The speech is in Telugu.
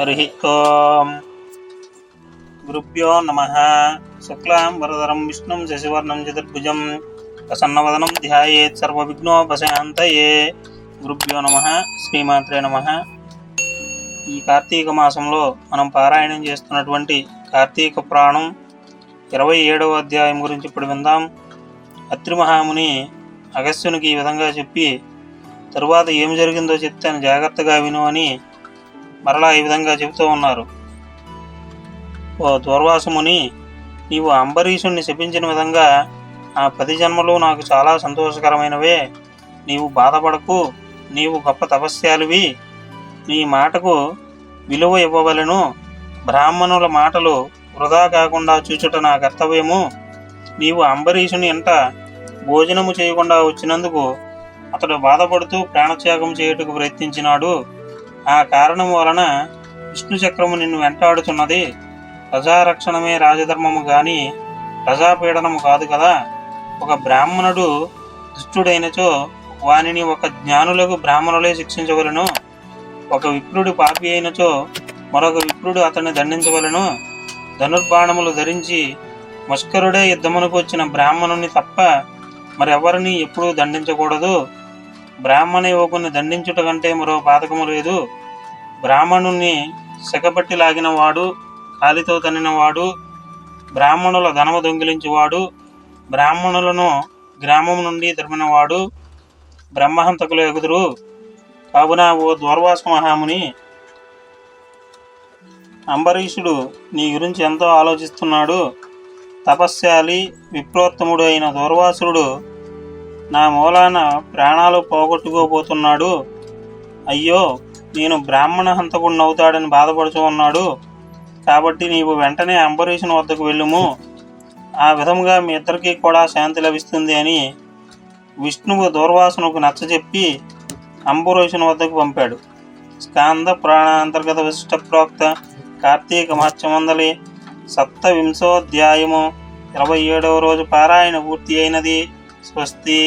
హరి ఓం. గురుభ్యో నమః. శుక్లాం వరదరం విష్ణుం శశివర్ణం చతుర్భుజం ప్రసన్నవదనం ధ్యాయేత్ సర్వవిఘ్నోపశాంతయే. గురుభ్యో నమః. శ్రీమాత్రే నమః. ఈ కార్తీక మాసంలో మనం పారాయణం చేస్తున్నటువంటి కార్తీక పురాణం 27వ అధ్యాయం గురించి ఇప్పుడు విందాం. అత్రి మహాముని అగస్త్యునికి ఈ విధంగా చెప్పి, తరువాత ఏం జరిగిందో చెప్తాను, జాగ్రత్తగా విను అని మరలా ఈ విధంగా చెబుతూ ఉన్నారు. ఓ దూర్వాసముని, నీవు అంబరీషుణ్ణి శపించిన విధంగా ఆ 10 జన్మలు నాకు చాలా సంతోషకరమైనవే. నీవు బాధపడకు, నీవు గొప్ప తపస్యాలివి. నీ మాటకు విలువ ఇవ్వవలెను. బ్రాహ్మణుల మాటలు వృధా కాకుండా చూచుట నా కర్తవ్యము. నీవు అంబరీషుని ఎంట భోజనము చేయకుండా వచ్చినందుకు అతడు బాధపడుతూ ప్రాణత్యాగం చేయుటకు ప్రయత్నించినాడు. ఆ కారణం వలన విష్ణు చక్రము నిన్ను వెంటాడుతున్నది. ప్రజారక్షణమే రాజధర్మము గాని ప్రజాపీడనము కాదు కదా. ఒక బ్రాహ్మణుడు దుష్టుడైనచో వానిని ఒక జ్ఞానులకు బ్రాహ్మణులే శిక్షించవలను. ఒక విప్రుడు పాపి అయినచో మరొక విప్రుడు అతన్ని దండించవలను. ధనుర్బాణములు ధరించి మస్కరుడే యుద్ధమునకు వచ్చిన బ్రాహ్మణుని తప్ప మరెవరిని ఎప్పుడూ దండించకూడదు. బ్రాహ్మణ యువకుని దండించుట కంటే మరో పాతకము లేదు. బ్రాహ్మణుణ్ణి సెకబట్టి లాగిన వాడు, కాలితో తన్నినవాడు, బ్రాహ్మణుల ధనము దొంగిలించువాడు, బ్రాహ్మణులను గ్రామం నుండి తరిమినవాడు బ్రహ్మహంతకులు ఎగుదురు. కావున ఓ దూర్వాస మహాముని, అంబరీషుడు నీ గురించి ఎంతో ఆలోచిస్తున్నాడు. తపస్శాలి విప్రోత్తముడు అయిన దూర్వాసుడు నా మూలాన ప్రాణాలు పోగొట్టుకోబోతున్నాడు. అయ్యో, నేను బ్రాహ్మణ హంతకుడినవుతాడని బాధపడుతూ ఉన్నాడు. కాబట్టి నీవు వెంటనే అంబరీషుని వద్దకు వెళ్ళుము. ఆ విధముగా మీ ఇద్దరికీ కూడా శాంతి లభిస్తుంది అని విష్ణువు దూర్వాసునకు నచ్చజెప్పి అంబరీషుని వద్దకు పంపాడు. స్కాంద పురాణాంతర్గత విశిష్ట ప్రోక్త కార్తీక మహత్యమందలి 27వ అధ్యాయము 27వ రోజు పారాయణ పూర్తి అయినది. స్వస్తి.